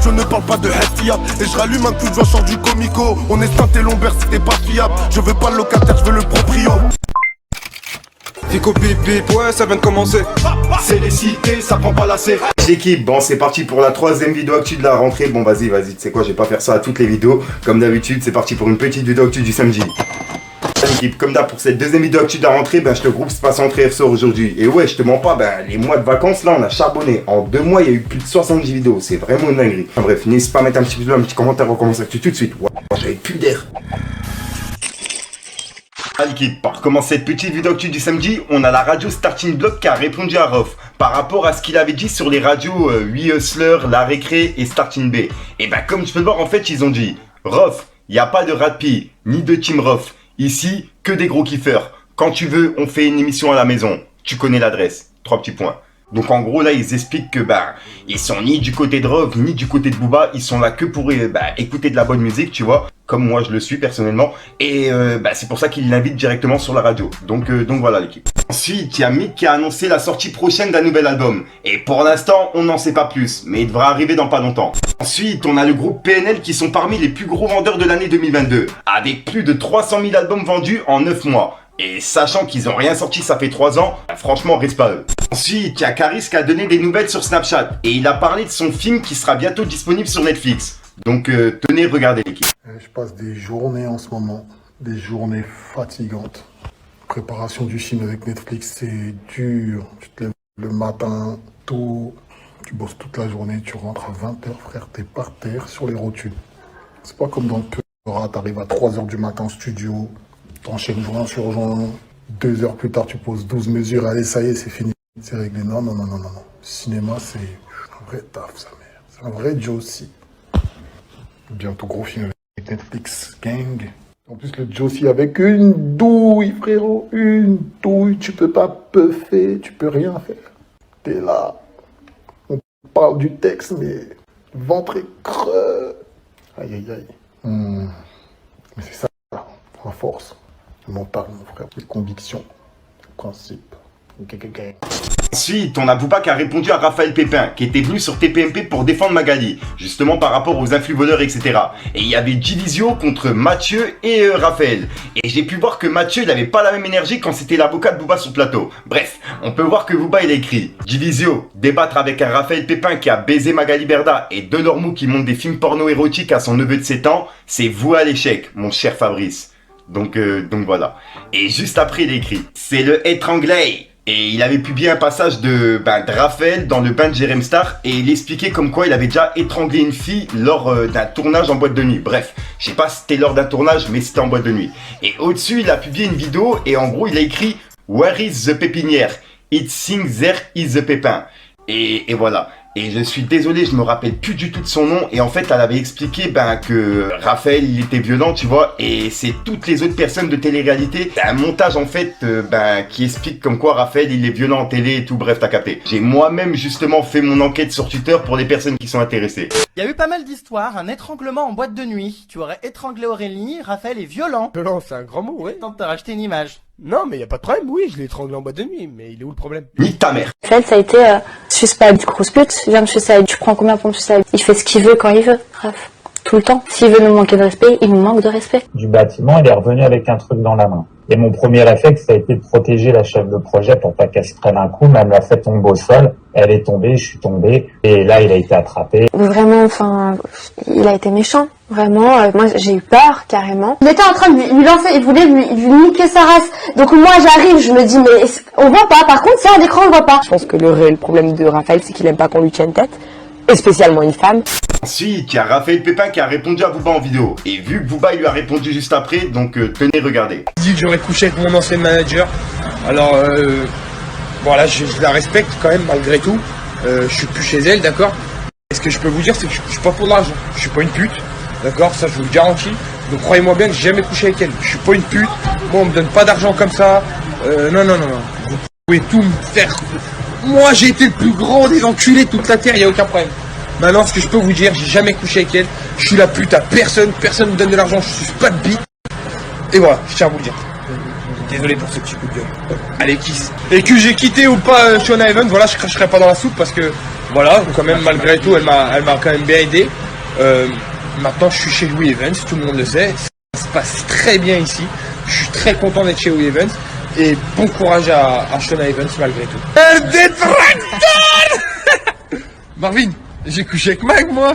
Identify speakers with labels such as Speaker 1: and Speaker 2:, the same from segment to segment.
Speaker 1: je ne parle pas de Hestia. Et je rallume un coup de sors du comico. On est Saint et Lombert, c'était pas fiable. Je veux pas le locataire, je veux le proprio.
Speaker 2: Fico pip pip, ouais ça vient de commencer.
Speaker 1: C'est les cités, ça prend pas la C.
Speaker 3: L'équipe, bon c'est parti pour la troisième vidéo actu de la rentrée. Bon vas-y, tu sais quoi, je vais pas faire ça à toutes les vidéos. Comme d'habitude, c'est parti pour une petite vidéo actu du samedi. L'équipe, comme d'hab pour cette deuxième vidéo actu de la rentrée, je te groupe Space Entrée ressort aujourd'hui. Et ouais, je te mens pas, les mois de vacances là on a charbonné. En 2 mois il y a eu plus de 70 vidéos, c'est vraiment une dinguerie. Enfin bref, n'hésite pas à mettre un petit pouce bleu, un petit commentaire, on commence actu tout de suite. Ouais, j'avais plus d'air. L'équipe, pour commencer cette petite vidéo actu du samedi, on a la radio Starting Block qui a répondu à Rof par rapport à ce qu'il avait dit sur les radios 8 Hustler, La Récré et Starting B. Et comme tu peux le voir, en fait, ils ont dit Rof, il n'y a pas de Radpi, ni de Team Rof. Ici, que des gros kiffeurs. Quand tu veux, on fait une émission à la maison. Tu connais l'adresse. 3 petits points. Donc en gros là ils expliquent que ils sont ni du côté de Rof ni du côté de Booba, ils sont là que pour écouter de la bonne musique, tu vois, comme moi je le suis personnellement, et c'est pour ça qu'ils l'invitent directement sur la radio. Donc voilà l'équipe. Ensuite il y a Mick qui a annoncé la sortie prochaine d'un nouvel album, et pour l'instant on n'en sait pas plus, mais il devra arriver dans pas longtemps. Ensuite on a le groupe PNL qui sont parmi les plus gros vendeurs de l'année 2022, avec plus de 300 000 albums vendus en 9 mois. Et sachant qu'ils ont rien sorti ça fait 3 ans, franchement reste pas eux. Ensuite, il y a Caris qui a donné des nouvelles sur Snapchat. Et il a parlé de son film qui sera bientôt disponible sur Netflix. Donc tenez, regardez l'équipe.
Speaker 4: Je passe des journées en ce moment, des journées fatigantes. Préparation du film avec Netflix, c'est dur. Tu te lèves le matin, tôt, tu bosses toute la journée, tu rentres à 20h, frère, t'es par terre sur les rotules. C'est pas comme dans le Cœur, t'arrives à 3h du matin au studio, t'enchaînes joint sur joint, 2 heures plus tard tu poses 12 mesures, allez ça y est, c'est fini. C'est réglé. Non. Cinéma, c'est un vrai taf, sa mère. C'est un vrai Josie. Bientôt gros film avec Netflix, gang. En plus, le Josie avec une douille, frérot. Une douille. Tu peux pas puffer, tu peux rien faire. T'es là. On parle du texte, mais le ventre est creux. Aïe. Mais c'est ça, la force. Le mental, mon frère. Les convictions, les principes.
Speaker 3: Ensuite, on a Booba qui a répondu à Raphaël Pépin, qui était venu sur TPMP pour défendre Magali, justement par rapport aux influx voleurs, etc. Et il y avait Divisio contre Mathieu et Raphaël. Et j'ai pu voir que Mathieu, il avait pas la même énergie quand c'était l'avocat de Booba sur le plateau. Bref, on peut voir que Booba, il a écrit Divisio, débattre avec un Raphaël Pépin qui a baisé Magali Berda et Delormeau qui monte des films porno érotiques à son neveu de 7 ans, c'est voué à l'échec, mon cher Fabrice. Donc voilà. Et juste après, il a écrit c'est le étranglé. Et il avait publié un passage de Raphaël dans le bain de Jérém Star et il expliquait comme quoi il avait déjà étranglé une fille lors d'un tournage en boîte de nuit. Bref, je sais pas si c'était lors d'un tournage mais c'était en boîte de nuit. Et au-dessus il a publié une vidéo et en gros il a écrit Where is the pépinière? It sings there is the pépin. Et voilà. Et je suis désolé, je me rappelle plus du tout de son nom. Et en fait, elle avait expliqué que Raphaël, il était violent, tu vois. Et c'est toutes les autres personnes de télé-réalité. C'est un montage, en fait, qui explique comme quoi Raphaël, il est violent en télé et tout. Bref, t'as capté. J'ai moi-même, justement, fait mon enquête sur Twitter pour les personnes qui sont intéressées.
Speaker 5: Il y a eu pas mal d'histoires. Un étranglement en boîte de nuit. Tu aurais étranglé Aurélie. Raphaël est violent.
Speaker 2: Violent, c'est un grand mot, ouais.
Speaker 5: Tente de racheter une image.
Speaker 2: Non, mais y a pas de problème, oui, je l'ai étranglé en boîte de nuit, mais il est où le problème?
Speaker 3: Nique ta mère.
Speaker 6: Raphaël, ça a été suspect du grosse pute. Viens de suicide. Tu prends combien pour le suicide? Il fait ce qu'il veut quand il veut, Raph. Tout le temps. S'il veut nous manquer de respect, il nous manque de respect.
Speaker 7: Du bâtiment, il est revenu avec un truc dans la main. Et mon premier réflexe, ça a été de protéger la chef de projet pour pas qu'elle se prenne un coup, mais elle me l'a fait tomber au sol. Elle est tombée, je suis tombé, et là, il a été attrapé.
Speaker 6: Vraiment, il a été méchant. Vraiment, moi, j'ai eu peur, carrément. Il était en train de lui lancer, il voulait lui niquer sa race. Donc moi, j'arrive, je me dis, mais on voit pas. Par contre, c'est à l'écran, on voit pas.
Speaker 8: Je pense que le réel problème de Raphaël, c'est qu'il aime pas qu'on lui tienne tête. Et spécialement une femme.
Speaker 3: Ensuite, il y a Raphaël Pépin qui a répondu à Booba en vidéo. Et vu que Booba il lui a répondu juste après, donc tenez, regardez.
Speaker 2: J'ai dit que j'aurais couché avec mon ancien manager. Alors, voilà, je la respecte quand même malgré tout. Je suis plus chez elle, d'accord. Et ce que je peux vous dire, c'est que je suis pas pour l'argent. Je suis pas une pute, d'accord, ça je vous le garantis. Donc croyez-moi bien que j'ai jamais couché avec elle. Je suis pas une pute. Moi, on me donne pas d'argent comme ça. Non. Vous pouvez tout me faire. Moi, j'ai été le plus grand des enculés de toute la terre, y a aucun problème. Maintenant, ce que je peux vous dire, j'ai jamais couché avec elle. Je suis la pute à personne me donne de l'argent, je suis pas de bite. Et voilà, je tiens à vous le dire. Désolé pour ce petit coup de gueule. Allez, kiss. Et que j'ai quitté ou pas Shona Evans, voilà, je cracherai pas dans la soupe parce que voilà, quand même, malgré tout, elle m'a quand même bien aidé. Maintenant, je suis chez Louis Evans, tout le monde le sait. Ça se passe très bien ici. Je suis très content d'être chez Louis Evans. Et bon courage à Shona Evans, malgré tout. Elle détracteur. Marvin, j'ai couché avec Mike, moi.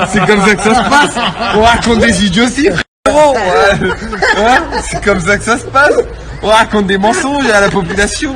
Speaker 2: C'est comme ça que ça se passe. On raconte des idioties, frérot. Ouais, c'est comme ça que ça se passe. On raconte des mensonges à la population.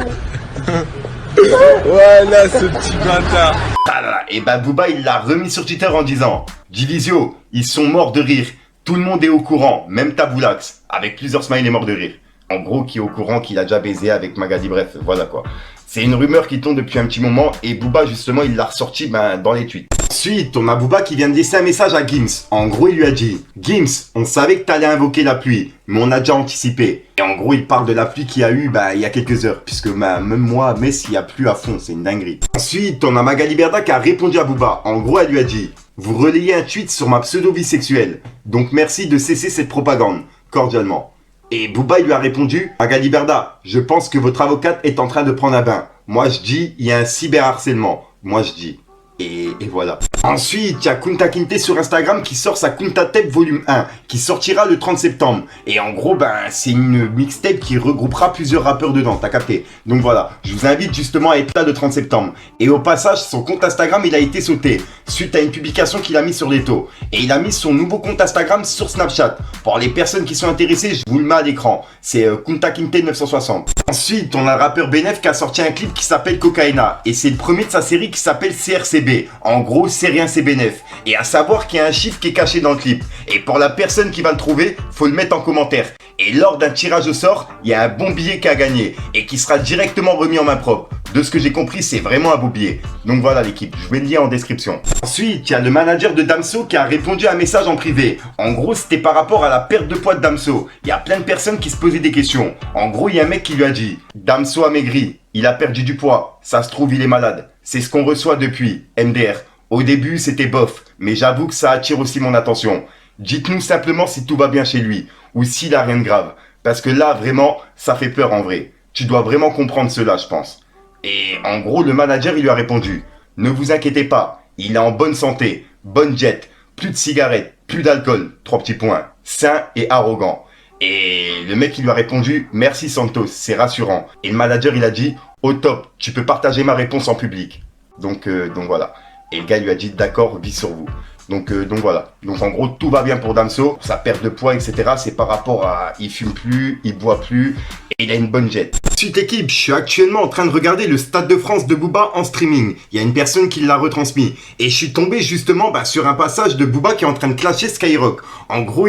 Speaker 2: Voilà ce petit bâtard.
Speaker 3: Ah là là, et bah Booba il l'a remis sur Twitter en disant Divisio, ils sont morts de rire. Tout le monde est au courant, même Taboulax, avec plusieurs smileys morts de rire. En gros, qui est au courant qu'il a déjà baisé avec Magali, bref, voilà quoi. C'est une rumeur qui tombe depuis un petit moment et Booba justement il l'a ressorti dans les tweets. Ensuite, on a Booba qui vient de laisser un message à Gims. En gros, il lui a dit Gims, on savait que t'allais invoquer la pluie, mais on a déjà anticipé. Et en gros, il parle de la pluie qu'il y a eu il y a quelques heures, puisque même moi à Metz, il y a plu à fond, c'est une dinguerie. Ensuite, on a Magali Berda qui a répondu à Booba. En gros, elle lui a dit vous relayez un tweet sur ma pseudo-vie sexuelle, donc merci de cesser cette propagande, cordialement. Et Booba il lui a répondu Magali Berda, je pense que votre avocate est en train de prendre un bain. Moi je dis, il y a un cyberharcèlement. Moi je dis. Et voilà. Ensuite, il y a Kunta Kinte sur Instagram qui sort sa Kunta Tape volume 1, qui sortira le 30 septembre. Et en gros, c'est une mixtape qui regroupera plusieurs rappeurs dedans, t'as capté. Donc voilà, je vous invite justement à être là le 30 septembre. Et au passage, son compte Instagram, il a été sauté, suite à une publication qu'il a mis sur Leto. Et il a mis son nouveau compte Instagram sur Snapchat. Pour les personnes qui sont intéressées, je vous le mets à l'écran. C'est Kunta Kinte 960. Ensuite, on a le rappeur Benef qui a sorti un clip qui s'appelle Cocaïna. Et c'est le premier de sa série qui s'appelle CRCB. En gros, c'est rien, c'est Benef. Et à savoir qu'il y a un chiffre qui est caché dans le clip. Et pour la personne qui va le trouver, faut le mettre en commentaire. Et lors d'un tirage au sort, il y a un bon billet qui a gagné. Et qui sera directement remis en main propre. De ce que j'ai compris, c'est vraiment un beau billet. Donc voilà l'équipe, je vais le lire en description. Ensuite, il y a le manager de Damso qui a répondu à un message en privé. En gros, c'était par rapport à la perte de poids de Damso. Il y a plein de personnes qui se posaient des questions. En gros, il y a un mec qui lui a dit Damso a maigri, il a perdu du poids, ça se trouve il est malade. C'est ce qu'on reçoit depuis, MDR. Au début, c'était bof, mais j'avoue que ça attire aussi mon attention. Dites-nous simplement si tout va bien chez lui, ou s'il a rien de grave. Parce que là, vraiment, ça fait peur en vrai. Tu dois vraiment comprendre cela, je pense. Et en gros, le manager, il lui a répondu ne vous inquiétez pas, il est en bonne santé, bonne jet, plus de cigarettes, plus d'alcool, 3 petits points, sain et arrogant. Et le mec, il lui a répondu merci Santos, c'est rassurant. Et le manager, il a dit au top, tu peux partager ma réponse en public. Donc voilà. Et le gars lui a dit d'accord, vis sur vous. Donc voilà. Donc en gros, tout va bien pour Damso. Sa perte de poids, etc. C'est par rapport à il fume plus, il boit plus et il a une bonne jet. Suite équipe, je suis actuellement en train de regarder le Stade de France de Booba en streaming. Il y a une personne qui l'a retransmis. Et je suis tombé justement sur un passage de Booba qui est en train de clasher Skyrock. En gros,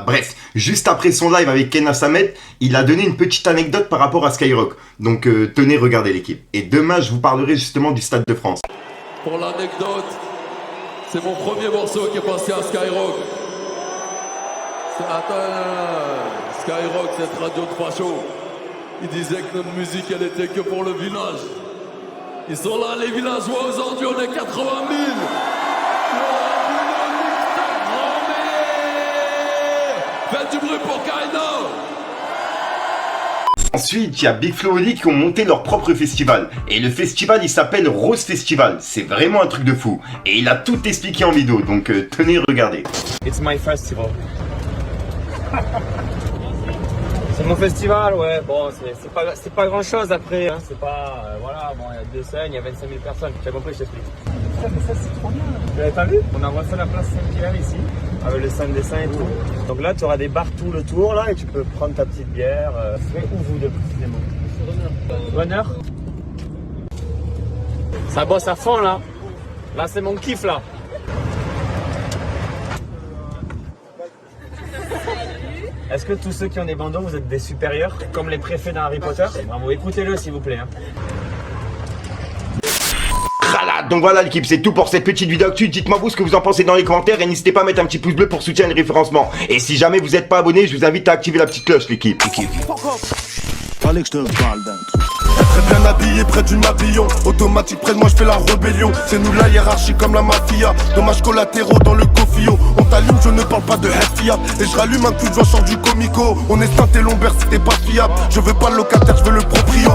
Speaker 3: bref, juste après son live avec Ken Samet, il a donné une petite anecdote par rapport à Skyrock. Donc tenez, regardez l'équipe. Et demain, je vous parlerai justement du Stade de France.
Speaker 9: Pour l'anecdote, c'est mon premier morceau qui est passé à Skyrock. Skyrock, cette radio de facho. Ils disaient que notre musique, elle était que pour le village. Ils sont là, les villageois, aujourd'hui, on est 80 000. Faites du bruit pour Kaino.
Speaker 3: Ensuite, il y a Big Flo et Oli qui ont monté leur propre festival. Et le festival, il s'appelle Rose Festival. C'est vraiment un truc de fou. Et il a tout expliqué en vidéo, donc tenez, regardez.
Speaker 10: It's my festival. C'est mon festival, ouais. Bon, c'est pas grand chose après. Hein. C'est pas. Voilà, bon, il y a 2 scènes, il y a 25 000 personnes. Tu as compris, je t'explique. Mais ça, c'est trop bien. Tu l'avais pas vu? On a refait la place Saint-Hilaire ici, avec le stand dessin et tout. Donc là, tu auras des bars tout le tour, là, et tu peux prendre ta petite bière. C'est où vous deux, précisément? Bonheur. Ça bosse à fond, là. Là, c'est mon kiff, là. Est-ce que tous ceux qui ont des bandeaux, vous êtes des supérieurs, comme les préfets dans Harry Potter? Bravo, écoutez-le s'il vous plaît. Hein.
Speaker 3: Donc voilà l'équipe, c'est tout pour cette petite vidéo actu. Dites-moi vous ce que vous en pensez dans les commentaires et n'hésitez pas à mettre un petit pouce bleu pour soutenir le référencement. Et si jamais vous n'êtes pas abonné, je vous invite à activer la petite cloche l'équipe.
Speaker 1: Fallait que je te parle d'un truc. Très bien habillé près du navillon. Automatique près de moi je fais la rébellion. C'est nous la hiérarchie comme la mafia. Dommages collatéraux dans le cofio. On t'allume, je ne parle pas de fiable. Et je rallume un coup de joie, sort du comico. On est Saint et Lombert, c'était pas fiable. Je veux pas le locataire, je veux le proprio.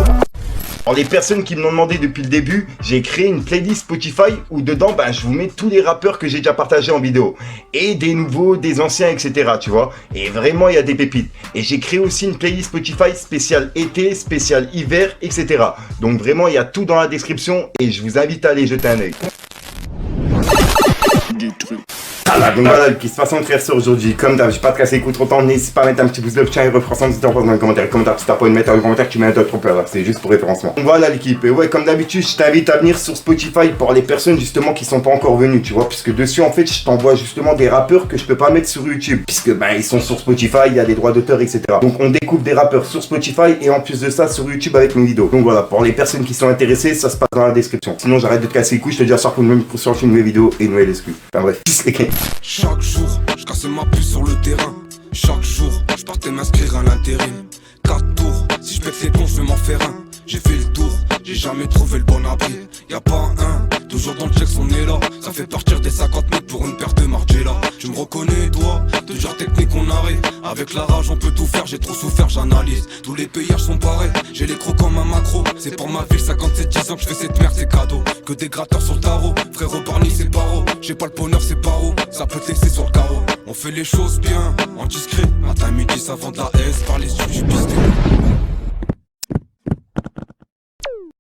Speaker 3: Pour les personnes qui me l'ont demandé depuis le début, j'ai créé une playlist Spotify où dedans, je vous mets tous les rappeurs que j'ai déjà partagés en vidéo. Et des nouveaux, des anciens, etc. Tu vois. Et vraiment, il y a des pépites. Et j'ai créé aussi une playlist Spotify spéciale été, spéciale hiver, etc. Donc vraiment, il y a tout dans la description et je vous invite à aller jeter un œil. Donc voilà, qui se passe en frère sur aujourd'hui. Comme d'hab, je vais pas te casser les coups trop temps. N'hésite pas à mettre un petit pouce bleu, tiens, et refrancement si t'en penses dans les commentaires. Commentaire, si t'as pas une mettre dans les commentaires, tu mets un trompeur là. C'est juste pour référencement. Donc voilà l'équipe. Et ouais, comme d'habitude, je t'invite à venir sur Spotify pour les personnes justement qui sont pas encore venues, tu vois. Puisque dessus, en fait, je t'envoie justement des rappeurs que je peux pas mettre sur YouTube. Puisque ils sont sur Spotify, il y a des droits d'auteur, etc. Donc on découvre des rappeurs sur Spotify et en plus de ça sur YouTube avec mes vidéos. Donc voilà, pour les personnes qui sont intéressées, ça se passe dans la description. Sinon, j'arrête de te casser les couilles. Je te dis à soir pour une nouvelle vidéo et une nouvelle excuse. Enfin bref,
Speaker 11: chaque jour, je cassais ma puce sur le terrain. Chaque jour, je partais m'inscrire à l'intérim. 4 tours, si je pète les plombs, je vais m'en faire un. J'ai fait le tour, j'ai jamais trouvé le bon abri. Y'a pas un, toujours dans le check, on est là. Ça fait partir des 50 000 pour une paire de Margiela. Tu me reconnais, toi, toujours technique, on arrive. Avec la rage, on peut tout faire, j'ai trop souffert, j'analyse. Tous les payages sont pareils, j'ai les crocs comme un macro. C'est pour ma ville, 57-10 ans que je fais cette merde, c'est cadeau. Que des gratteurs sur le tarot, frérot Barney, c'est paro. J'ai pas le bonheur, c'est paro, ça peut te laisser sur le carreau. On fait les choses bien, en discret. Matin, midi, ça vend de la S, par les yeux, j'ai pisté.